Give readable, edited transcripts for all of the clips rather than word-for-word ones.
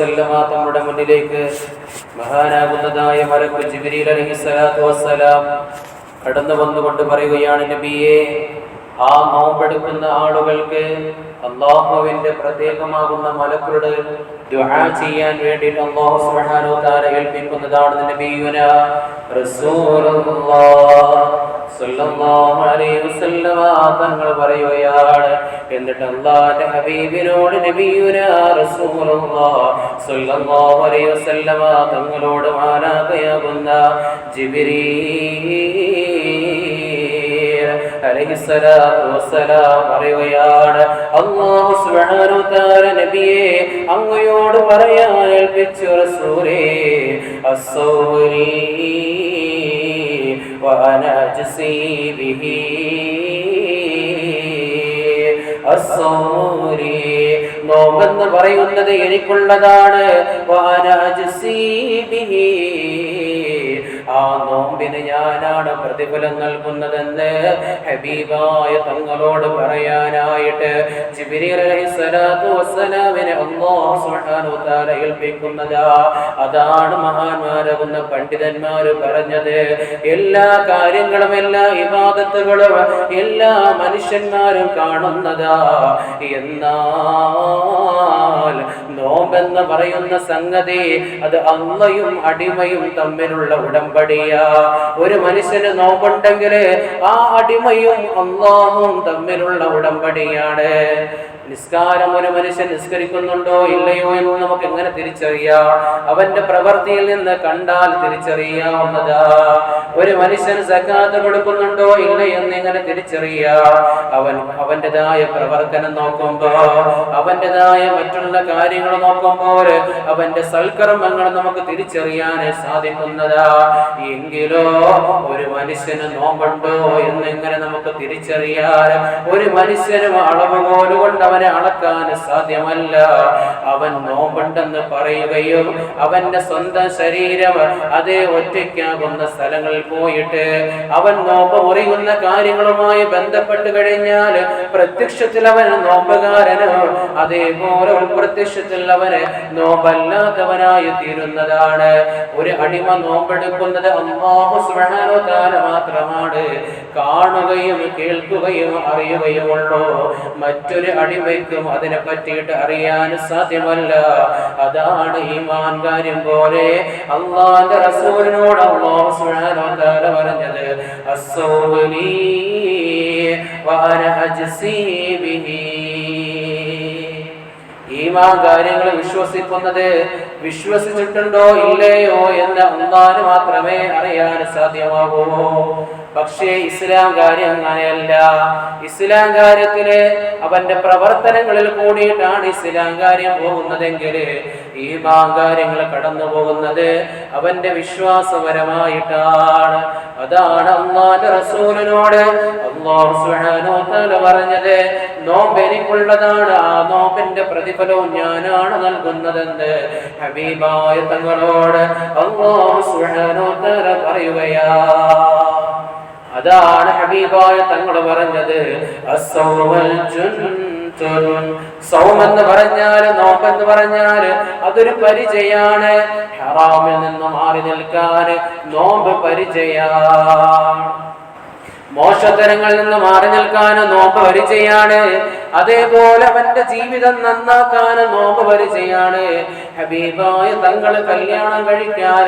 വസല്ലമ തങ്ങളുടെ മുന്നിലേക്ക് മഹാനാകുന്നതായ മലക്ക് ജിബ്രീൽ അലൈഹിസ്സലാത്തു വസ്സലാം കടന്നു വന്നുകൊണ്ട് പറയുകയാണ്, നബിയേ, ആ നോമ്പെടുക്കുന്ന ആളുകൾക്ക് അല്ലാഹുവിന്റെ പ്രത്യേകമാകുന്ന മലക്കുകളുടെ ദുആ ചെയ്യാൻ വേണ്ടി അല്ലാഹു സുബ്ഹാനഹു വ തആല ഏൽപ്പിക്കുന്നതാണ് നബിയുനാ റസൂലുള്ളാഹ് സ്വല്ലല്ലാഹു അലൈഹി വസല്ലമ തങ്ങൾ പറയുകയാണ്. എന്നിട്ട് അല്ലാഹുവിന്റെ ഹബീബിനോട് നബിയുനാ റസൂലുള്ളാഹ് സ്വല്ലല്ലാഹു അലൈഹി വസല്ലമ തങ്ങളോട് മാലാഖയാകുന്ന ജിബ്രീൽ അലൈഹിസ്സലാത്തു വസ്സലാം പറയുകയാണ്, അല്ലാഹു സുബ്ഹാനഹു വ തആല നബിയെ അങ്ങയോട് പറയാൻ ഏൽപ്പിച്ചു റസൂലേ, അസ്സൗരി വഅന അജ്സി ബിഹി, അസ്സൗരി നോമ്പെന്ന് പറയുന്നത് എനിക്കുള്ളതാണ്, വഅന അജ്സി ബിഹി ആ നോമ്പിന് ഞാനാണ് പ്രതിഫലം നൽകുന്നതെന്ന് ഹബീബായ തങ്ങളോട് പറയാനായിട്ട് ജിബ്രീൽ അലൈഹിസ്സലാത്തു വസ്സലാമിനെ അല്ലാഹു സുബ്ഹാനഹു വ തആല ഏൽപ്പിക്കുന്നതാ. അതാണ് മഹാന്മാരാകുന്ന പണ്ഡിതന്മാർ പറഞ്ഞത്, എല്ലാ കാര്യങ്ങളും എല്ലാ ഇബാദത്തുകളും എല്ലാ മനുഷ്യന്മാരും കാണുന്നതാ, എന്നാൽ നോമ്പെന്ന് പറയുന്ന സംഗതി അത് അള്ളയും അടിമയും തമ്മിലുള്ള ഉടമ്പടിയാ. ഒരു മനുഷ്യന് നോമ്പുണ്ടെങ്കിൽ ആ അടിമയും അല്ലാഹുവും തമ്മിലുള്ള ഉടമ്പടിയാണ്. നിസ്കാരം ഒരു മനുഷ്യൻ നിസ്കരിക്കുന്നുണ്ടോ ഇല്ലയോ എന്ന് നമുക്ക് എങ്ങനെ തിരിച്ചറിയാം? അവന്റെ പ്രവൃത്തിയിൽ നിന്ന് കണ്ടാൽ തിരിച്ചറിയാവുന്നതാ. ഒരു മനുഷ്യൻ സകാത്ത് കൊടുക്കുന്നുണ്ടോ ഇല്ല എന്ന് എങ്ങനെ തിരിച്ചറിയാം? അവന്റേതായ പ്രവർത്തനം നോക്കുമ്പോ, അവന്റേതായ മറ്റുള്ള കാര്യങ്ങൾ നോക്കുമ്പോൾ അവന്റെ സൽക്കർമ്മങ്ങൾ നമുക്ക് തിരിച്ചറിയാൻ സാധിക്കുന്നതാ. എങ്കിലോ ഒരു മനുഷ്യന് നോമ്പുണ്ടോ എന്ന് എങ്ങനെ നമുക്ക് തിരിച്ചറിയാൻ? ഒരു മനുഷ്യനും അളവുകോല് കൊണ്ട് അവനെ അളക്കാൻ സാധ്യമല്ല. അവൻ നോമ്പുണ്ടെന്ന് പറയുകയും അവന്റെ സ്വന്തം ശരീരം അതേ ഒറ്റയ്ക്കാകുന്ന സ്ഥലങ്ങളിൽ പോയിട്ട് അവൻ നോമ്പ് മുറിയുന്ന കാര്യങ്ങളുമായി ബന്ധപ്പെട്ട് കഴിഞ്ഞാൽ പ്രത്യക്ഷത്തിൽ അവൻ നോമ്പുകാരന്, അതേപോലെ പ്രത്യക്ഷത്തിൽ അവന് നോമ്പല്ലാത്തവനായി തീരുന്നതാണ്. ഒരു അടിമ നോമ്പെടുക്കുന്നത് അല്ലാഹു സുബ്ഹാനഹു വ തആല മാത്രമാണ് കാണുകയും കേൾക്കുകയും അറിയുകയുമുള്ളൂ. മറ്റൊരു അടിമയ്ക്കും അതിനെ പറ്റിയിട്ട് അറിയാൻ സാധ്യമല്ല. അതാണ് ഈമാൻ കാര്യം പോലെ അല്ലാഹുവിന്റെ റസൂലിനോട് അല്ലാഹു സുബ്ഹാനഹു വ തആല പറഞ്ഞത്, അസ്സൗലി വഅന അജ്സി ബിഹി. ഈമാൻ കാര്യങ്ങൾ വിശ്വസിക്കുന്നത് വിശ്വസിച്ചിട്ടുണ്ടോ ഇല്ലയോ എന്ന് അല്ലാഹുവിന് മാത്രമേ അറിയാൻ സാധ്യമാകൂ. പക്ഷേ ഇസ്ലാം കാര്യം അങ്ങനെയല്ല. ഇസ്ലാം കാര്യത്തില് അവന്റെ പ്രവർത്തനങ്ങളിൽ കൂടിയിട്ടാണ് ഇസ്ലാം കാര്യം പോകുന്നതെങ്കിൽ ഈമാൻ കാര്യങ്ങൾ കടന്നു പോകുന്നത് അവന്റെ വിശ്വാസപരമായിട്ടാണ്. അതാണ് അല്ലാഹുവിന്റെ റസൂലിനോട് അല്ലാഹു സുബ്ഹാനഹു വ തആല പറഞ്ഞത്, നോമ്പ് എനിക്കുള്ളതാണ്, ആ നോമ്പിന്റെ പ്രതിഫലവും ഞാനാണ് നൽകുന്നതെന്ന് ഹബീബായ തങ്ങളോട് അല്ലാഹു സുബ്ഹാനഹു വ തആല പറയുകയാ. അതാണ് ഹബീബായ തങ്ങൾ പറഞ്ഞത്, സൗമെന്ന് പറഞ്ഞാൽ, നോമ്പെന്ന് പറഞ്ഞാൽ അതൊരു പരിചയാണ്. ഹറാമിൽ നിന്ന് മാറി നിൽക്കാൻ നോമ്പ് പരിചയാണ്. മോശത്തരങ്ങളിൽ നിന്ന് മാറി നിൽക്കാൻ നോമ്പ് പരിചയാണ്. അതേപോലെ അവന്റെ ജീവിതം നന്നാക്കാൻ നോമ്പ് പരിചയാണ്. ഹബീബായ തങ്ങൾ കല്യാണം കഴിക്കാൻ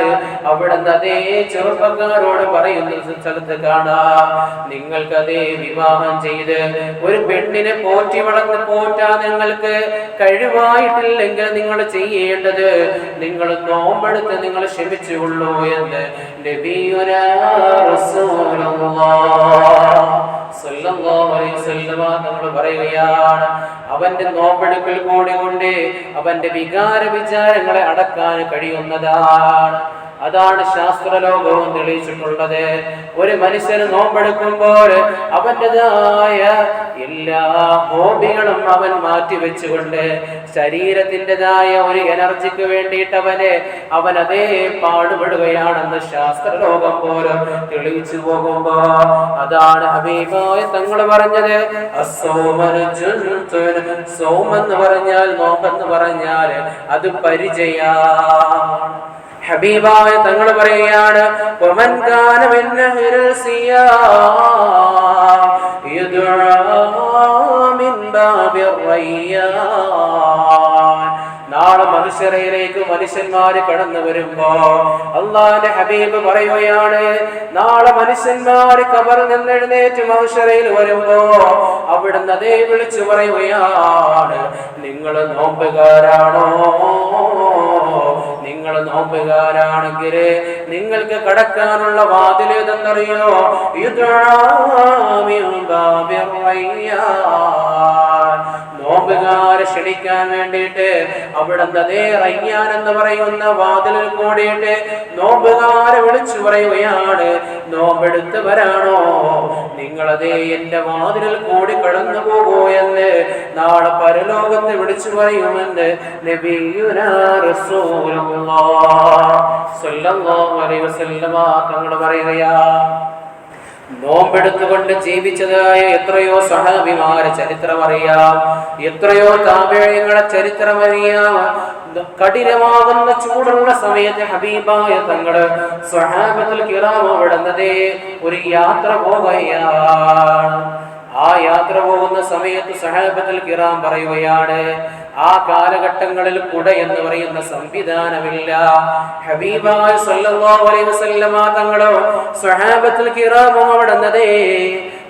അവിടെ അതേ ചെറുപ്പക്കാരോട് പറയുന്ന സ്ഥലത്ത് കാണാം, നിങ്ങൾക്ക് അതേ വിവാഹം ചെയ്ത് ഒരു പെണ്ണിനെ പോറ്റി വളർന്ന് പോറ്റാൻ നിങ്ങൾക്ക് കഴിവായിട്ടില്ലെങ്കിൽ നിങ്ങൾ ചെയ്യേണ്ടത് നിങ്ങൾ നോമ്പെടുത്ത് നിങ്ങൾ ക്ഷമിച്ചുകൊള്ളൂ എന്ന് നബിയുനാ റസൂലുള്ളാഹ് സ്വല്ലല്ലാഹു അലൈഹി വസല്ലം തങ്ങൾ പറയുകയാണ്. അവന്റെ നോമ്പെടുക്കൽ കൂടി കൊണ്ട് അവന്റെ വികാര വിചാരങ്ങളെ അടക്കാൻ കഴിയുന്നതാണ്. അതാണ് ശാസ്ത്രലോകവും തെളിയിച്ചിട്ടുള്ളത്. ഒരു മനുഷ്യന് നോമ്പെടുക്കുമ്പോൾ അവൻ്റെതായ എല്ലാ ഹോബികളും അവൻ മാറ്റിവെച്ചുകൊണ്ട് ശരീരത്തിൻ്റെതായ ഒരു എനർജിക്ക് വേണ്ടിയിട്ട് അവൻ അതേ പാടുപെടുകയാണെന്ന് ശാസ്ത്രലോകം പോലും തെളിയിച്ചു പോകുമ്പോ അതാണ് ഹബീബായ തങ്ങൾ പറഞ്ഞത്, സൗമെന്ന് പറഞ്ഞാൽ നോമ്പെന്ന് പറഞ്ഞാൽ അത് പരിചയ. ഹബീബായ തങ്ങൾ പറയുകയാണ്, നാളെ മനുഷ്യരയിലേക്ക് മനുഷ്യന്മാര് കടന്നു വരുമ്പോ അള്ളാന്റെ ഹബീബ് പറയുകയാണ്, നാളെ മനുഷ്യന്മാര് ഖബറിൽ നിന്ന് എഴുന്നേറ്റ് മനുഷ്യരയിൽ വരുമ്പോ അവിടുന്ന് അതേ വിളിച്ചു പറയുകയാണ്, നിങ്ങൾ നോമ്പുകാരാണോ? നിങ്ങൾ നോമ്പുകാരാണെങ്കിൽ നിങ്ങൾക്ക് കടക്കാനുള്ള വാതിൽ ഏതെന്നറിയോ? നോമ്പുകാരെ ക്ഷണിക്കാൻ വേണ്ടിയിട്ട് അവിടുന്ന് അതേ റയ്യാൻ എന്ന് പറയുന്ന വാതിലിൽ കൂടിയിട്ട് നോമ്പുകാരെ വിളിച്ചു പറയുകയാണ്, നോമ്പെടുത്തവരാണോ നിങ്ങളതേ എന്റെ വാതിലിൽ കൂടി കടന്നു പോകൂ എന്ന് നാളെ പരലോകത്ത് വിളിച്ചു പറയുമെന്ന് നബിയുനാ റസൂലുള്ളാഹ് സ്വല്ലല്ലാഹു അലൈഹി വസല്ലമ തങ്ങൾ പറയുകയാ. നോമ്പെടുത്തുകൊണ്ട് ജീവിച്ചതായ എത്രയോ സഹാബിമാരെ ചരിത്രം അറിയാം, എത്രയോ താബിഈങ്ങളുടെ ചരിത്രം അറിയാം. കഠിനമാകുന്ന ചൂടുള്ള സമയത്ത് ഹബീബായ തങ്ങള് സ്വഹാബത്തുൽ കിറാം അവിടുന്നതേ ഒരു യാത്ര പോവുകയാണ്. ആ യാത്ര പോകുന്ന സമയത്ത് സഹാബത്തുൽ കിറാം പറയുകയാണ്, ആ കാലഘട്ടങ്ങളിൽ കുട എന്ന് പറയുന്ന സംവിധാനമില്ല. ഹബീബായ സല്ലല്ലാഹു അലൈഹി വസല്ലമ തങ്ങളോ സ്വഹാബത്തുൽ കിറാമും അവിടുന്നതേ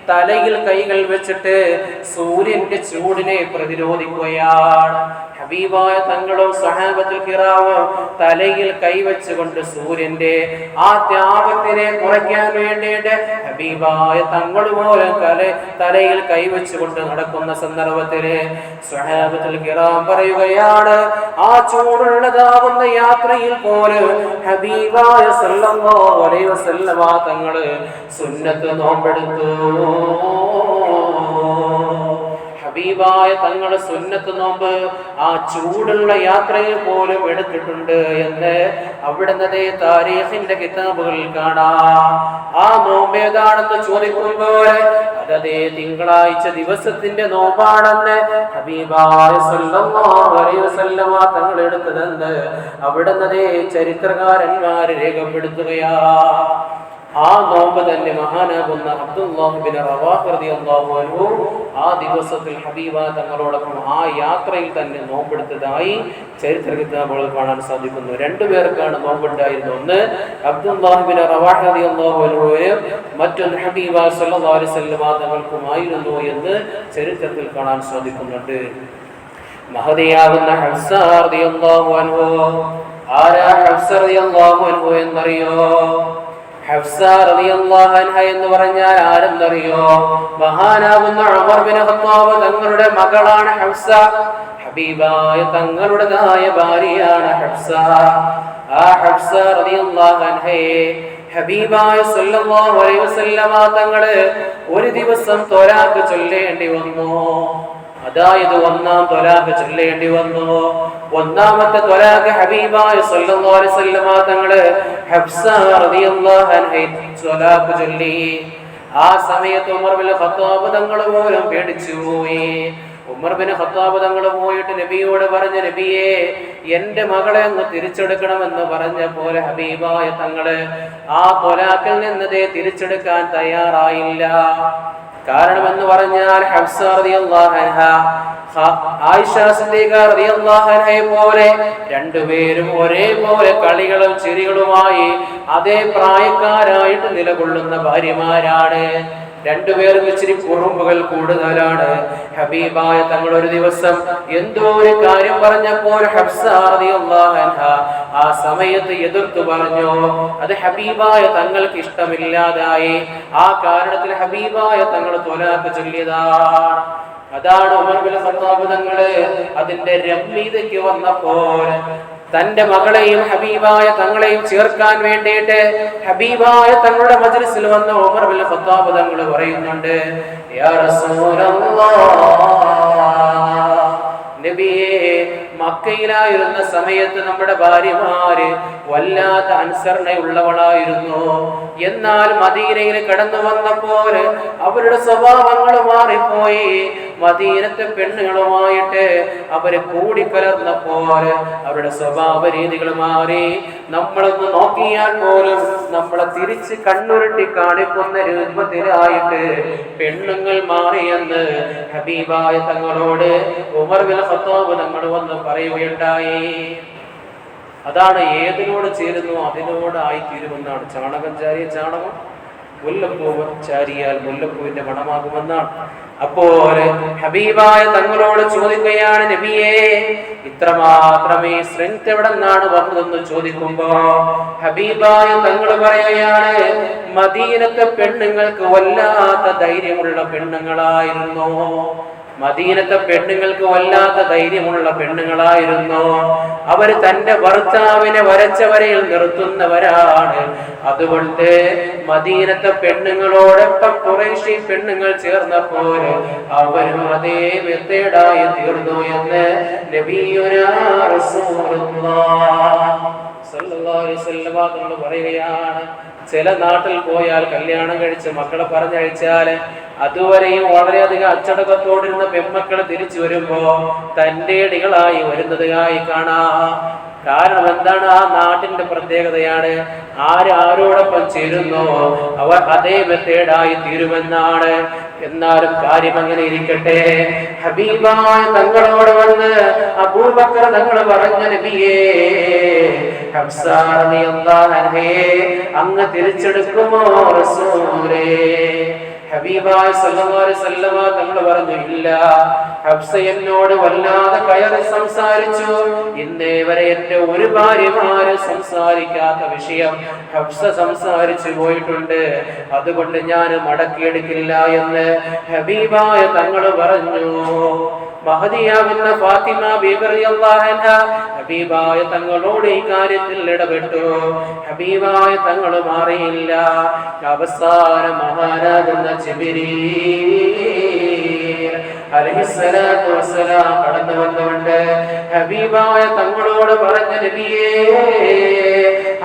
തലയിൽ കൈകൾ വെച്ചിട്ട് സൂര്യന്റെ ചൂടിനെ പ്രതിരോധിക്കുകയാണ്. ഹബീബായ തങ്ങളും സ്വഹാബത്തുൽ കിറാമും തലയിൽ കൈവച്ചുകൊണ്ട് സൂര്യന്റെ ആ താപത്തിനെ കുറയ്ക്കാൻ വേണ്ടിയിട്ട് ഹബീബായ തങ്ങൾ പോലും തലയിൽ കൈവച്ചുകൊണ്ട് നടക്കുന്ന സന്ദർഭത്തില് സ്വഹാബത്തുൽ കിറാം പറയുകയാണ്, ആ ചൂടുള്ളതാകുന്ന യാത്രയിൽ പോലും ഹബീബായ സല്ലല്ലാഹു അലൈഹി വസല്ലമ തങ്ങള് സുന്നത്ത് നോമ്പെടുത്തു. ഹബീബായ തങ്ങളുടെ സുന്നത്ത് നോമ്പ് ആ ചൂടുള്ള യാത്രയിൽ പോലും എടുത്തിട്ടുണ്ട് എന്ന് അവിടുന്നതേ താരീഖിന്റെ കിതാബുകളിൽ കാണാം. ആ നോമ്പ് ഏതാണെന്ന് ചോദിക്കുമ്പോൾ അതേ തിങ്കളാഴ്ച ദിവസത്തിന്റെ നോമ്പാണെന്ന് ഹബീബായ സല്ലല്ലാഹു അലൈഹി വസല്ലമ തങ്ങൾ എടുത്തതെന്ന് അവിടുന്നതേ ചരിത്രകാരന്മാര് രേഖപ്പെടുത്തുകയാ. ആ നോമ്പ് തന്നെ മഹാനാകുന്ന അബ്ദുല്ലാഹ് ബിൻ റവാഹ് റളിയല്ലാഹു അൻഹു ആ ദിവസത്തിൽ ഹബീബ തങ്ങളോടൊപ്പം ആ യാത്രയിൽ തന്നെ നോമ്പെടുത്തതായി ചരിത്ര കിതാബുകളിൽ കാണാൻ സാധിക്കുന്നു. രണ്ടുപേർക്കാണ് നോമ്പുണ്ടായിരുന്നത്. ഒന്ന് അബ്ദുല്ലാഹ് ബിൻ റവാഹ് റളിയല്ലാഹു അൻഹുവിനും മറ്റൊന്ന് ഹബീബ സല്ലല്ലാഹു അലൈഹി വസല്ലം തങ്ങൾക്കുമായിരുന്നു എന്ന് ചരിത്രത്തിൽ കാണാൻ സാധിക്കുന്നുണ്ട്. മഹദിയാകുന്ന ഹഫ്സ റളിയല്ലാഹു അൻഹു, ആരാ ഹഫ്സ റളിയല്ലാഹു അൻഹു എന്നറിയോ? ഹഫ്സ റളിയല്ലാഹു അൻഹ എന്ന് പറഞ്ഞാൽ ആരെന്നറിയോ? മഹാനാകുന്ന ഉമർ ബിൻ ഖത്താബ് തങ്ങളുടെ മകളാണ് ഹഫ്സ. ഹബീബായ തങ്ങളുടേതായ ഭാര്യയാണ് ഹഫ്സ. ആ ഹഫ്സ റളിയല്ലാഹു അൻഹയെ ഹബീബായ സല്ലല്ലാഹു അലൈഹി വസല്ലമ തങ്ങള് ഒരു ദിവസം ത്വലാഖ് ചൊല്ലേണ്ടി വന്നു. അതായത് ഒന്നാം ത്വലാഖ് ചൊല്ലേണ്ടി വന്നു. ഒന്നാമത്തെ ത്വലാഖ് ഹബീബായ സല്ലല്ലാഹു അലൈഹി വസല്ലമ തങ്ങള് ഹഫ്സ റളിയല്ലാഹു അൻഹയെ ത്വലാഖ് ചൊല്ലി. ആ സമയത്ത് ഉമർ ബിൻ ഖത്താബ് തങ്ങൾ പോലും പേടിച്ചു പോയി. ഉമർ ബിൻ ഖത്താബ് തങ്ങൾ പോയിട്ട് നബിയോട് പറഞ്ഞു, നബിയെ എന്റെ മകളെ ഒന്ന് തിരിച്ചെടുക്കണമെന്ന് പറഞ്ഞ പോലെ ഹബീബായ തങ്ങള് ആ ത്വലാഖിൽ നിന്നതേ തിരിച്ചെടുക്കാൻ തയ്യാറായില്ല. കാരണം എന്ന് പറഞ്ഞാൽ ഹഫ്സ റളിയല്ലാഹു അൻഹ ആയിഷ സിദ്ദീഖ റളിയല്ലാഹു അൻഹയെ പോലെ രണ്ടുപേരും ഒരേപോലെ കളികളും ചിരികളുമായി അതേ പ്രായക്കാരായിട്ട് നിലകൊള്ളുന്ന ഭാര്യമാരാണ്. രണ്ടുപേരും ഇച്ചിരി കുറുമ്പുകൾ കൂടുതലാണ്. ഹബീബായ തങ്ങൾ ഒരു ദിവസം എന്തോ ഒരു കാര്യം പറഞ്ഞപ്പോൾ ഹഫ്സ റളിയല്ലാഹു അൻഹ ആ സമയത്ത് എതിർത്തു പറഞ്ഞു. അത് ഹബീബായ തങ്ങൾക്ക് ഇഷ്ടമില്ലാതായി. ആ കാരണത്തിൽ ഹബീബായ തങ്ങൾ ത്വലാഖ് ചൊല്ലിയതാണ്. അതാണ് ഉമർ ബിൻ ഖത്താബ് തങ്ങള് അതിന്റെ രമ്യതയ്ക്ക് വന്നപ്പോൾ തന്റെ മകളെയും ഹബീബായ തങ്ങളെയും ചേർക്കാൻ വേണ്ടിയിട്ട് ഹബീബായ തങ്ങളുടെ മജ്ലിസിൽ വന്ന ഉമർ ബിൻ ഖത്താബ് തങ്ങൾ പറയുന്നുണ്ട്, യാ റസൂലല്ലാഹ്, നബിയേ, മക്കയിലായിരുന്ന സമയത്ത് നമ്മുടെ ഭാര്യമാര് വല്ലാത്ത അനുസരണയുള്ളവളായിരുന്നു. എന്നാൽ മദീനയിൽ കടന്നു വന്നപ്പോൾ അവരുടെ സ്വഭാവങ്ങൾ മാറിപ്പോയി. മദീനത്തെ പെണ്ണുങ്ങളുമായിട്ട് അവര് കൂടിക്കലർന്നപ്പോൾ അവരുടെ സ്വഭാവ രീതികൾ മാറി. നമ്മളൊന്ന് നോക്കിയാൽ പോലും നമ്മളെ തിരിച്ച് കണ്ണുരുട്ടി കാണിക്കുന്ന രൂപത്തിലായിട്ട് പെണ്ണുങ്ങൾ മാറിയെന്ന് ഹബീബായ തങ്ങളോട് ഉമർ ബിൻ ഖത്താബ് തങ്ങൾ വന്ന് പറയുകയുണ്ടായി. അതാണ് ഏതിനോട് ചേരുന്നു അതിനോട് ആയിത്തീരുമെന്നാണ്. ചാണകം ചാരിയ ചാണകം, മുല്ലപ്പൂവ് ചാരിയാൽ മുല്ലപ്പൂവിന്റെ മണമാകുമെന്നാണ്. അപ്പോൾ ഹബീബായ തങ്ങളോട് ചോദിക്കുകയാണ്, നബിയേ, ഇത്രമാത്രമേ സ്ട്രെങ്ത് എവിടെ നിന്നാണ് വന്നതെന്ന് ചോദിക്കുമ്പോ ഹബീബായ തങ്ങൾ പറയുകയാണ്, മദീനത്തെ പെണ്ണുങ്ങൾക്ക് വല്ലാത്ത ധൈര്യമുള്ള പെണ്ണുങ്ങളായിരുന്നു. മദീനത്തെ പെണ്ണുങ്ങൾക്ക് വല്ലാത്ത ധൈര്യമുള്ള പെണ്ണുങ്ങളായിരുന്നു. അവര് തന്റെ ഭർത്താവിനെ വരച്ച വരയിൽ നിർത്തുന്നവരാണ്. അതുകൊണ്ട് മദീനത്തെ പെണ്ണുങ്ങളോടൊപ്പം ഖുറൈശി പെണ്ണുങ്ങൾ ചേർന്നപ്പോൾ അവരും അതേ മെത്തേഡായി തീർന്നു എന്ന് നബിയുനാ റസൂലുള്ളാഹ് സല്ലല്ലാഹു അലൈഹി വസല്ലം തങ്ങൾ പറയുകയാണ്. ചില നാട്ടിൽ പോയാൽ കല്യാണം കഴിച്ച് മക്കളെ പറഞ്ഞയച്ചാൽ അതുവരെയും വളരെയധികം അച്ചടക്കത്തോടിരുന്ന പെൺമക്കൾ തിരിച്ചു വരുമ്പോ തന്റെ ഇടികളായി വരുന്നതായി കാണാം. കാരണം എന്താണ്? ആ നാട്ടിന്റെ പ്രത്യേകതയാണ്. ആരോടൊപ്പം ചേരുന്നോ അവർ അതേ മെത്തേഡായി തീരുമെന്നാണ്. എന്നാലും കാര്യം അങ്ങനെ ഇരിക്കട്ടെ. ഹബീബായ തങ്ങളോട് വന്ന് അബൂബക്കർ തങ്ങൾ പറഞ്ഞ, നബിയേ, ഹഫ്സ റളിയല്ലാഹു അൻഹയെ അങ്ങ് തിരിച്ചെടുക്കുമോ റസൂലേ? ഹബീബായ സല്ലല്ലാഹു അലൈഹി വസല്ലം തങ്ങൾ പറഞ്ഞു, ഇല്ല. ഹഫ്സ എന്നോട് വല്ലാതെ കയറി സംസാരിച്ചു. ഇന്നേ വരെ എന്റെ ഒരു ഭാര്യമാര് സംസാരിക്കാത്ത വിഷയം ഹഫ്സ സംസാരിച്ചു പോയിട്ടുണ്ട്. അതുകൊണ്ട് ഞാൻ മടക്കിയെടുക്കില്ല എന്ന് ഹബീബായ തങ്ങൾ പറഞ്ഞു. മഹദിയാവുന്ന ഫാത്തിമ ബീബി റളിയല്ലാഹു അൻഹ ഹബീബായ തങ്ങളോട് ഈ കാര്യത്തിൽ ഇടപെട്ടു. ഹബീബായ തങ്ങൾ മാറിയില്ല. അവസാന മഹാനാകുന്ന ജിബ്രീൽ അലൈഹിസ്സലാത്തു വസ്സലാം കടന്നു വന്നുകൊണ്ട് ഹബീബായ തങ്ങളോട് പറഞ്ഞ, നബിയേ,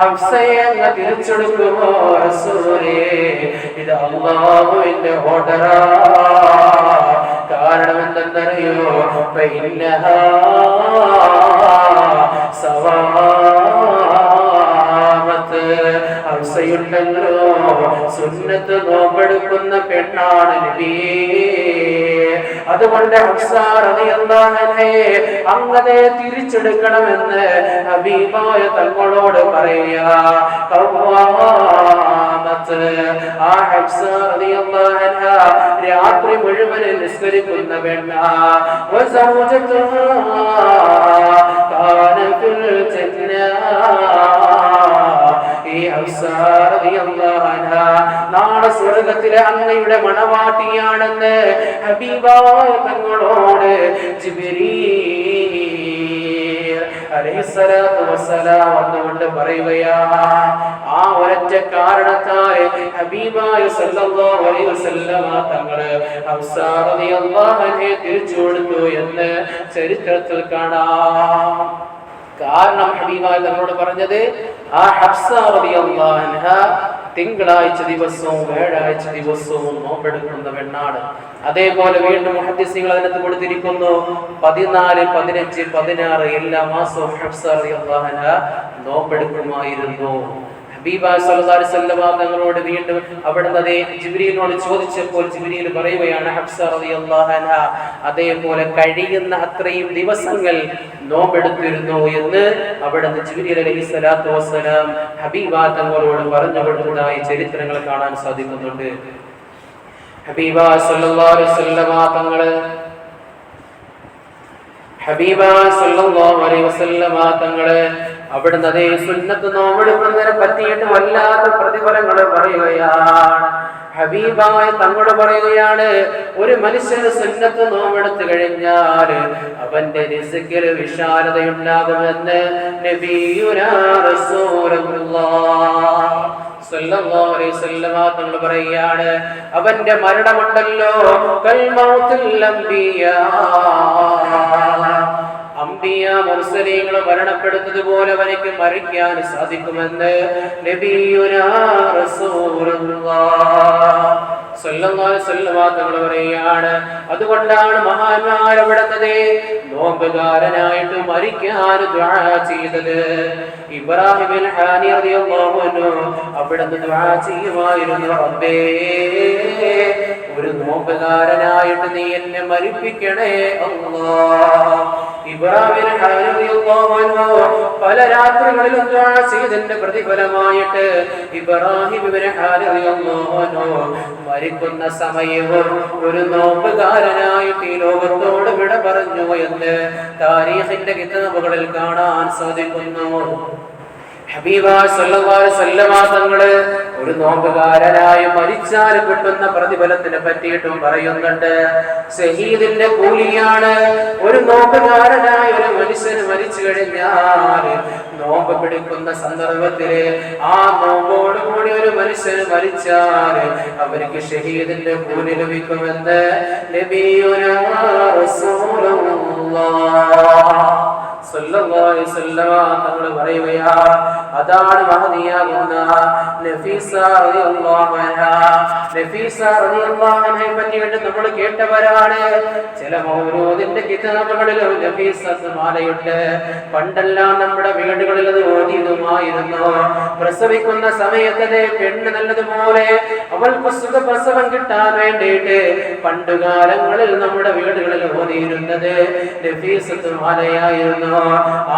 ഹഫ്സയെ അങ്ങ് തിരിച്ചെടുക്കുമോ റസൂലേ? ഇത് അല്ലാഹുവിന്റെ ഓർഡറാ. കാരണം എന്തെന്നറിയോ? ഫഇന്നഹാ സവാമത്ത്, ഹഫ്സയുണ്ടല്ലോ സുന്നത്ത് നോമ്പെടുക്കുന്ന പെണ്ണാണ് നബിയേ. അതുകൊണ്ട് ഹഫ്സ റളിയല്ലാഹു അൻഹയെ അങ്ങനെ തിരിച്ചെടുക്കണമെന്ന് ഹബീബായ തങ്ങളോട് പറയുക. ആ ഹഫ്സ റളിയല്ലാഹു അൻഹ രാത്രി മുഴുവൻ നിസ്കരിക്കുന്ന പെണ്ണ. ഈ ഹഫ്സ റളിയല്ലാഹു അൻഹ നാളെ സ്വർഗ്ഗത്തിലെ അങ്ങയുടെ മണവാട്ടിയാണെന്ന് ഹബീബായ തങ്ങളോട് ജിബ്രീൽ അലൈഹിസ്സലാത്തു വസ്സലാം വന്നുകൊണ്ട് പറയുകയാ. ആ ഒരൊറ്റ കാരണത്താൽ ഹബീബായ സല്ലല്ലാഹു അലൈഹി വസല്ലം തങ്ങള് ഹഫ്സ റളിയല്ലാഹു അൻഹയെ തിരിച്ചു കൊടുത്തു എന്ന് ചരിത്രത്തിൽ കാണാം. കാരണം ഹബീബായ തങ്ങളോട് പറഞ്ഞത്, ആ ഹഫ്സ റളിയല്ലാഹു അൻഹ തിങ്കളാഴ്ച ദിവസവും വ്യാഴാഴ്ച ദിവസവും നോമ്പെടുക്കുന്ന പെണ്ണാണ്. അതേപോലെ വീണ്ടും മുഹദ്ദിസീങ്ങൾ അതിനകത്ത് കൊടുത്തിരിക്കുന്നു 14, 15, 16 എല്ലാ മാസവും ഹഫ്സ റളിയല്ലാഹു അൻഹ നോമ്പെടുക്കുമായിരുന്നു. ഹബീബായ സല്ലല്ലാഹു അലൈഹി വസല്ലം തങ്ങളോട് വീണ്ടും അവിടുന്ന് ജിബ്രീലിനോട് ചോദിച്ചപ്പോൾ ജിബ്രീൽ പറയുകയാണ്, ഹഫ്സ റളിയല്ലാഹു അൻഹ അതേപോലെ കഴിയുന്ന അത്രയും ദിവസങ്ങൾ നോമ്പെടുത്തിരുന്നു എന്ന് അവിടുന്ന് ജിബ്രീൽ അലൈഹിസ്സലാത്തു വസ്സലാം ഹബീബായ തങ്ങളോട് പറഞ്ഞു കൊടുത്തതായി ചരിത്രങ്ങൾ കാണാൻ സാധിക്കുന്നുണ്ട്. ഹബീബായ സല്ലല്ലാഹു അലൈഹി വസല്ലം തങ്ങള് അവിടുന്ന് അതേ സുന്നത്ത് നോമ്പെടുക്കുന്നതിനെ പറ്റിയിട്ട് വല്ലാത്ത പ്രതിഫലങ്ങൾ പറയുകയാണ്. ഹബീബായ തങ്ങളോട് പറയുകയാണ്, ഒരു മനുഷ്യന് സുന്നത്ത് നോമ്പെടുത്തു കഴിഞ്ഞാൽ അവന്റെ റിസ്കിൽ വിശാലതയുണ്ടാകുമെന്ന് നബിയുനാ റസൂലുള്ളാഹ് സല്ലല്ലാഹു അലൈഹി വസല്ലം തങ്ങൾ പറയുകയാണ്. അവന്റെ മരണമുണ്ടല്ലോ കൽമൗത്തുൽ അംബിയാ, അംബിയ മുർസലീങ്ങൾ മരണപ്പെടുന്നത് പോലെ അവനിക്ക് മരിക്കാൻ സാധിക്കുമെന്ന് നബിയുനാ റസൂലുള്ളാഹ് സല്ലല്ലാഹു അലൈഹി വസല്ലം തങ്ങൾ പറയുകയാണ്. അതുകൊണ്ടാണ് മഹാന്മാർ അവിടുത്തെ നോമ്പുകാരനായിട്ട് മരിക്കാൻ ദുആ ചെയ്തത്. ഇബ്രാഹിം ഹാനി റളിയല്ലാഹു അൻഹു അവിടുന്ന് ദുആ ചെയ്യുമായിരുന്നു, റബ്ബേ ഒരു നോമ്പുകാരനായിട്ട് നീ എന്നെ മരിപ്പിക്കണേ അല്ലാഹ്. ഇബ്രാഹിം ഹാനി റളിയല്ലാഹു അൻഹു പല രാത്രികളിലും ദുആ ചെയ്തതിന്റെ പ്രതിഫലമായിട്ട് ഇബ്രാഹിം ഹാനി റളിയല്ലാഹു അൻഹു മരിക്കുന്ന സമയവും ഒരു നോമ്പുകാരനായിട്ട് ഈ ലോകത്തോട് വിട പറഞ്ഞു എന്ന് താരീഖിന്റെ കിതാബുകളിൽ കാണാൻ സാധിക്കുന്നു. ഹബീബ സല്ലല്ലാഹു അലൈഹി വസല്ലം തങ്ങള് ഒരു നോമ്പുകാരനായി മരിച്ചാൽ കിട്ടുന്ന പ്രതിഫലത്തിനെ പറ്റിയിട്ടും പറയുന്നുണ്ട്. ഷഹീദിന്റെ കൂലിയാണ് ഒരു നോമ്പുകാരനായ ഒരു മനുഷ്യന് മരിച്ചു കഴിഞ്ഞാൽ നോമ്പ് പിടിക്കുന്ന സന്ദർഭത്തില് ആ നോമ്പോട് കൂടി ഒരു മനുഷ്യന് മരിച്ചാൽ അവർക്ക് ഷഹീദിന്റെ കൂലി ലഭിക്കുമെന്ന് നബിയുനാ റസൂലുള്ളാഹ് സല്ലല്ലാഹു അലൈഹി വസല്ലം തങ്ങൾ പറയുകയാ. അതാണ് മഹദിയാകുന്ന നഫീസ റളിയല്ലാഹു അൻഹാ. നഫീസ റളിയല്ലാഹു അൻഹയെ പറ്റിയിട്ട് നമ്മൾ കേട്ടവരാണ്. ചില മൗലൂദിന്റെ കിതാബുകളിലും നഫീസത്ത് മാലയുണ്ട്. പണ്ടെല്ലാം നമ്മുടെ വീടുകളിൽ അത് ഓതിയതുമായിരുന്നു. പ്രസവിക്കുന്ന സമയത്തെ പെണ്ണ് നല്ലതുപോലെ അവൾക്ക് സുഖപ്രസവം കിട്ടാൻ വേണ്ടിയിട്ട് പണ്ടുകാലങ്ങളിൽ നമ്മുടെ വീടുകളിൽ ഓതിയിരുന്നത് നഫീസത്ത് മാലയായിരുന്നു.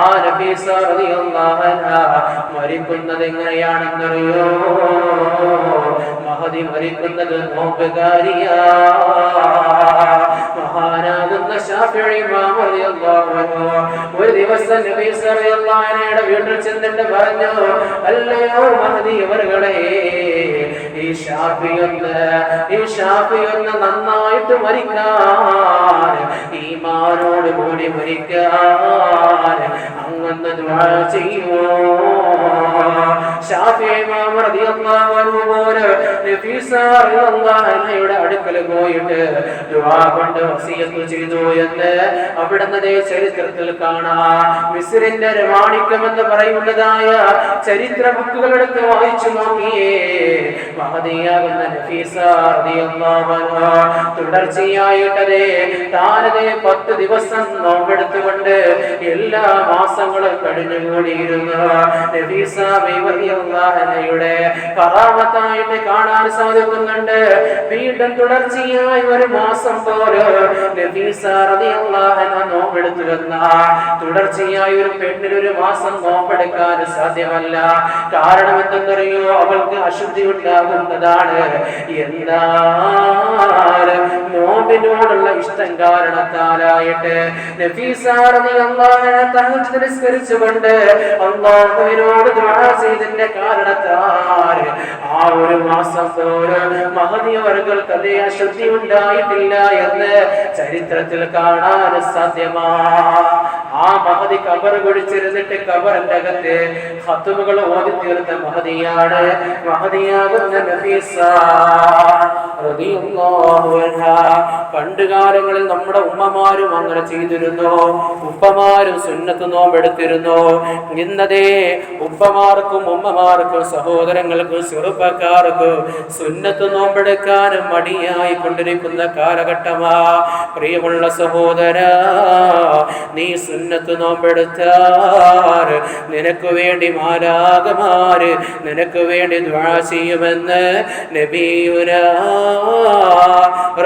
ആ നഫീസ റളിയല്ലാഹു അൻഹാ മരിക്കുന്നത് എങ്ങനെയാണെന്നറിയോ? മഹദി മരിക്കുന്നത് നോമ്പുകാരിയാ. മഹാനാകുന്ന ശാഫിഈ ഇമാം റളിയല്ലാഹു അൻഹു ഒരു ദിവസം നഫീസ റളിയല്ലാഹു അൻഹയുടെ വീട്ടിൽ ചെന്നിട്ട് പറഞ്ഞു, അല്ലയോ മഹദി അവരുകളെ, ഈ ഷാഫിയൊന്ന് നന്നായിട്ട് മരിക്കാൻ, ഈമാനോട് കൂടി മരിക്കാൻ അങ്ങന്ന് ദുആ ചെയ്യുമോ? ശാഫിഈ ഇമാം റളിയല്ലാഹു അൻഹു പോലെ നഫീസ റളിയല്ലാഹു അൻഹയുടെ അടുക്കൽ പോയിട്ട് ദുആ കൊണ്ട് വസിയത്ത് ചെയ്തു എന്ന് അവിടുത്തെ ചരിത്രത്തിൽ കാണാം. മിസ്രിന്റെ മാണിക്യം എന്ന് പറയുന്നതായ ചരിത്ര ബുക്കുകളെടുത്ത് വായിച്ചു നോക്കിയേ, മഹദിയാകുന്ന നഫീസ റളിയല്ലാഹു അൻഹ തുടർച്ചയായിട്ടതേ താനതേ 10 ദിവസം നോമ്പെടുത്തുകൊണ്ട് എല്ലാ മാസങ്ങളും കഴിഞ്ഞുകൂടിയിരുന്നു. നഫീസ റളിയല്ലാഹു അൻഹയുടെ കറാമത്തായിട്ട് കാണാൻ സാധിക്കുന്നുണ്ട്. വീണ്ടും തുടർച്ചയായി ഒരു മാസം പോലും നഫീസ റളിയല്ലാഹു അൻഹ നോമ്പെടുത്തു വന്ന തുടർച്ചയായി ഒരു പെണ്ണിന് ഒരു മാസം നോമ്പെടുക്കാൻ സാധ്യമല്ല. കാരണം എന്തെന്നറിയോ? അവൾക്ക് അശുദ്ധി ഉണ്ടാകുന്നതാണ്. എന്നാൽ നോമ്പിനോടുള്ള ഇഷ്ടം കാരണത്താലായിട്ട് നഫീസ റളിയല്ലാഹു അൻഹ തഹജ്ജുദ് നിസ്കരിച്ചുകൊണ്ട് അല്ലാഹുവിനോട് ദുആ ചെയ്തതിന്റെ കാരണത്താൽ ആ ഒരു മാസം പോലും മഹദി അവർക്ക് അതേ അശുദ്ധി ഉണ്ടായിട്ടില്ല എന്ന് ചരിത്രത്തിൽ കാണാൻ സാധ്യമാണ്. ആ മഹദി ഖബർ കുടിച്ചിരുന്നിട്ട് ഖബറിന്റെ അകത്ത് ഖത്മുകൾ ഓതി തീർത്ത മഹദിയാണ് മഹദിയാകുന്ന നഫീസ റളിയല്ലാഹു അൻഹാ. പണ്ടുകാലങ്ങളിൽ നമ്മുടെ ഉമ്മമാരും അങ്ങനെ ചെയ്തിരുന്നു. ഉപ്പമാരും സുന്നത്ത് നോമ്പെടുത്തിരുന്നു. ഇന്നതേ ഉപ്പമാർക്കും ഉമ്മമാർക്കും സഹോദരങ്ങൾക്കും ചെറുപ്പക്കാർക്കും സുന്നത്ത് നോമ്പെടുക്കാനും മടിയായി കൊണ്ടിരിക്കുന്ന കാലഘട്ടമാ. പ്രിയമുള്ള സഹോദര, നീ സുന്നത്ത് നോമ്പെടുത്താൽ നിനക്ക് വേണ്ടി മാലാഖമാര് നിനക്ക് വേണ്ടി ദുആ ചെയ്യുമെന്ന് നബിയുനാ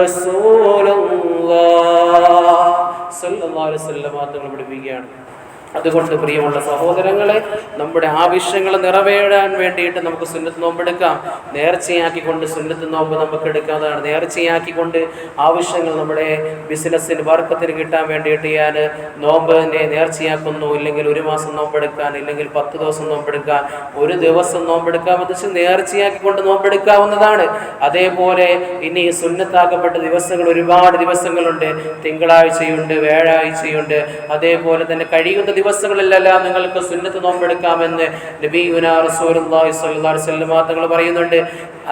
റസൂലുള്ളാഹ് സ്വല്ലല്ലാഹു അലൈഹി വസല്ലം തങ്ങൾ പഠിപ്പിക്കുകയാണ്. അതുകൊണ്ട് പ്രിയമുള്ള സഹോദരങ്ങളെ, നമ്മുടെ ആവശ്യങ്ങൾ നിറവേറാൻ വേണ്ടിയിട്ട് നമുക്ക് സുന്നത്ത് നോമ്പെടുക്കാം. നേർച്ചയാക്കിക്കൊണ്ട് സുന്നത്ത് നോമ്പ് നമുക്ക് എടുക്കാവുന്നതാണ്. നേർച്ചയാക്കിക്കൊണ്ട് ആവശ്യങ്ങൾ നമ്മുടെ ബിസിനസ്സിന് വർക്കത്തിന് കിട്ടാൻ വേണ്ടിയിട്ട് ഞാൻ നോമ്പിനെ നേർച്ചയാക്കുന്നു. ഇല്ലെങ്കിൽ 1 മാസം നോമ്പെടുക്കാൻ, ഇല്ലെങ്കിൽ 10 ദിവസം നോമ്പെടുക്കാൻ, 1 ദിവസം നോമ്പെടുക്കാൻ വെച്ച് നേർച്ചയാക്കിക്കൊണ്ട് നോമ്പെടുക്കാവുന്നതാണ്. അതേപോലെ ഇനി സുന്നത്താക്കപ്പെട്ട ദിവസങ്ങൾ ഒരുപാട് ദിവസങ്ങളുണ്ട്. തിങ്കളാഴ്ചയുണ്ട്, വ്യാഴാഴ്ചയുണ്ട്. അതേപോലെ തന്നെ കഴിയുന്ന ദിവസങ്ങളിലെല്ലാം നിങ്ങൾക്ക് സുന്നത്ത് നോമ്പെടുക്കാമെന്ന് നബിയുനാ റസൂലുള്ളാഹി സ്വല്ലല്ലാഹു അലൈഹി വസല്ലം തങ്ങൾ പറയുന്നുണ്ട്.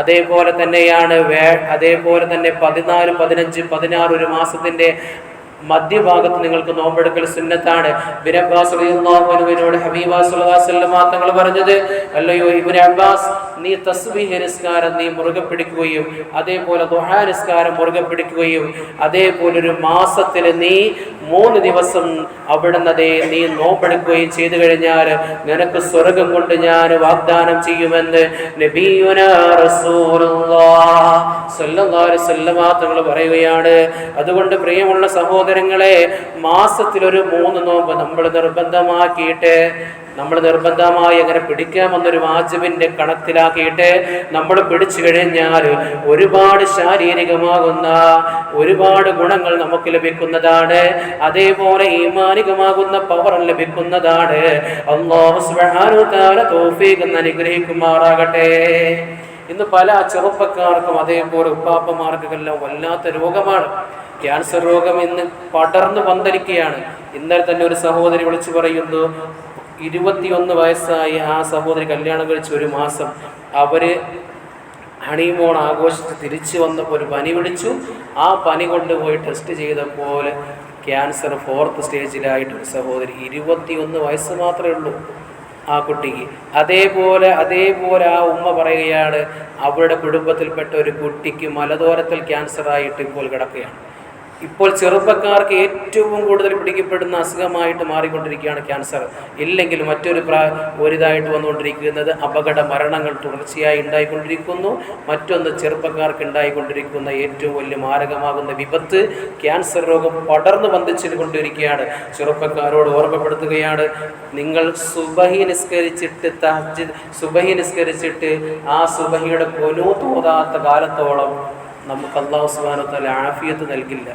അതേപോലെ തന്നെയാണ് 14, 15, 16 ഒരു മാസത്തിന്റെ മധ്യഭാഗത്ത് നിങ്ങൾക്ക് നോമ്പെടുക്കൽ സുന്നത്താണ്. ഇബ്നു അബ്ബാസ് റളിയല്ലാഹു അൻഹുവിനോട് ഹബീബ സ്വല്ലല്ലാഹു അലൈഹി വസല്ലം തങ്ങൾ പറഞ്ഞത്, അല്ലയോ ഇബ്നു അബ്ബാസ്, നീ തസ്ബീഹ് നിസ്കാരം നീ മുറുകെ പിടിക്കുകയും അതേപോലെ ദുആ നിസ്കാരം മുറുകെ പിടിക്കുകയും അതേപോലെ ഒരു മാസത്തിൽ നീ 3 ദിവസം അവിടുന്ന് നീ നോമ്പെടുക്കുകയും ചെയ്തു കഴിഞ്ഞാൽ നിനക്ക് സ്വർഗം കൊണ്ട് ഞാൻ വാഗ്ദാനം ചെയ്യുമെന്ന് നബിയുനാ റസൂലുള്ളാഹി സ്വല്ലല്ലാഹു അലൈഹി വസല്ലം തങ്ങൾ പറയുകയാണ്. അതുകൊണ്ട് പ്രിയമുള്ള സഹോദരങ്ങളെ, മാസത്തിലൊരു 3 നോമ്പ് നമ്മൾ നിർബന്ധമായി അങ്ങനെ പിടിക്കാമെന്നൊരു വാജിബിന്റെ കണക്കിലാക്കിയിട്ട് നമ്മൾ പിടിച്ചു കഴിഞ്ഞാൽ ഒരുപാട് ശാരീരികമാകുന്ന ഒരുപാട് ഗുണങ്ങൾ നമുക്ക് ലഭിക്കുന്നതാണ്. അതേപോലെ ഈമാനികമാകുന്ന പവർ ലഭിക്കുന്നതാണ്. അല്ലാഹു സുബ്ഹാനഹു വ തആല തൗഫീഖ് അനുഗ്രഹിക്കുമാറാകട്ടെ. ഇന്ന് പല ചെറുപ്പക്കാർക്കും അതേപോലെ ഉപ്പാപ്പമാർക്കെല്ലാം വല്ലാത്ത രോഗമാണ്. ക്യാൻസർ രോഗം ഇന്ന് പടർന്നു പന്തലിക്കുകയാണ്. ഇന്നലെ തന്നെ ഒരു സഹോദരി വിളിച്ചു പറയുന്നു, 21 വയസ്സായി ആ സഹോദരി കല്യാണം കഴിച്ച് 1 മാസം. അവര് ഹണിമൂൺ ആഘോഷിച്ച് തിരിച്ചു വന്നപ്പോൾ ഒരു പനി പിടിച്ചു. ആ പനി കൊണ്ടുപോയി ടെസ്റ്റ് ചെയ്തപ്പോൾ ക്യാൻസർ 4th സ്റ്റേജിലായിട്ട് ഒരു സഹോദരി. 21 വയസ്സ് മാത്രമേ ഉള്ളൂ ആ കുട്ടിക്ക്. അതേപോലെ ആ ഉമ്മ പറയുകയാണ്, അവരുടെ കുടുംബത്തിൽപ്പെട്ട ഒരു കുട്ടിക്ക് മലദോരത്തിൽ ക്യാൻസർ ആയിട്ട് ഇപ്പോൾ കിടക്കുകയാണ്. ഇപ്പോൾ ചെറുപ്പക്കാർക്ക് ഏറ്റവും കൂടുതൽ പിടിക്കപ്പെടുന്ന അസുഖമായിട്ട് മാറിക്കൊണ്ടിരിക്കുകയാണ് ക്യാൻസർ. ഇല്ലെങ്കിൽ ഒരിതായിട്ട് വന്നുകൊണ്ടിരിക്കുന്നത് അപകട മരണങ്ങൾ തുടർച്ചയായി ഉണ്ടായിക്കൊണ്ടിരിക്കുന്നു. മറ്റൊന്ന്, ചെറുപ്പക്കാർക്ക് ഉണ്ടായിക്കൊണ്ടിരിക്കുന്ന ഏറ്റവും വലിയ മാരകമാകുന്ന വിപത്ത് ക്യാൻസർ രോഗം പടർന്നു പന്തിച്ചു കൊണ്ടിരിക്കുകയാണ്. ചെറുപ്പക്കാരോട് ഓർമ്മപ്പെടുത്തുകയാണ്, നിങ്ങൾ സുബഹി നിസ്കരിച്ചിട്ട് ആ സുബഹിയുടെ ഖുനൂത്ത് ഓതാത്ത കാലത്തോളം നമുക്ക് അല്ലാഹു സുബ്ഹാനഹു വ തആല ആഫിയത്ത് നൽകില്ല,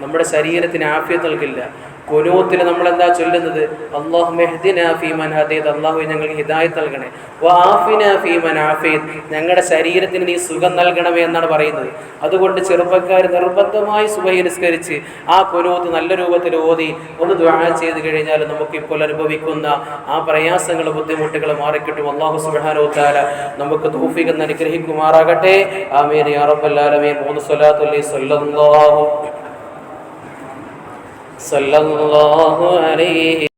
നമ്മുടെ ശരീരത്തിന് ആഫിയത്ത് നൽകില്ല. ഖുനൂത്തിൽ നമ്മൾ എന്താ ചൊല്ലുന്നത്? അല്ലാഹുമ്മ ഇഹ്ദിനാ ഫീമൻ ഹദൈത, അല്ലാഹുവേ ഞങ്ങൾക്ക് ഹിദായത്ത് നൽകണേ. വആഫിനാ ഫീമൻ ആഫൈത, ഞങ്ങളുടെ ശരീരത്തിന് നീ സുഖം നൽകണമേ എന്നാണ് പറയുന്നത്. അതുകൊണ്ട് ചെറുപ്പക്കാർ നിർബന്ധമായി സുബഹി നിസ്കരിച്ച് ആ ഖുനൂത്ത് നല്ല രൂപത്തിൽ ഓതി ഒന്ന് ദുആ ചെയ്ത് കഴിഞ്ഞാൽ നമുക്കിപ്പോൾ അനുഭവിക്കുന്ന ആ പ്രയാസങ്ങളും ബുദ്ധിമുട്ടുകൾ മാറിക്കിട്ടും. അല്ലാഹു സുബ്ഹാനഹു വ തആല നമുക്ക് തൗഫീഖ് അനുഗ്രഹിക്കുമാറാകട്ടെ. ആമീൻ യാ റബ്ബൽ ആലമീൻ. 3 സ്വലാത്തു അലൈഹി സ്വല്ലല്ലാഹു അലൈഹി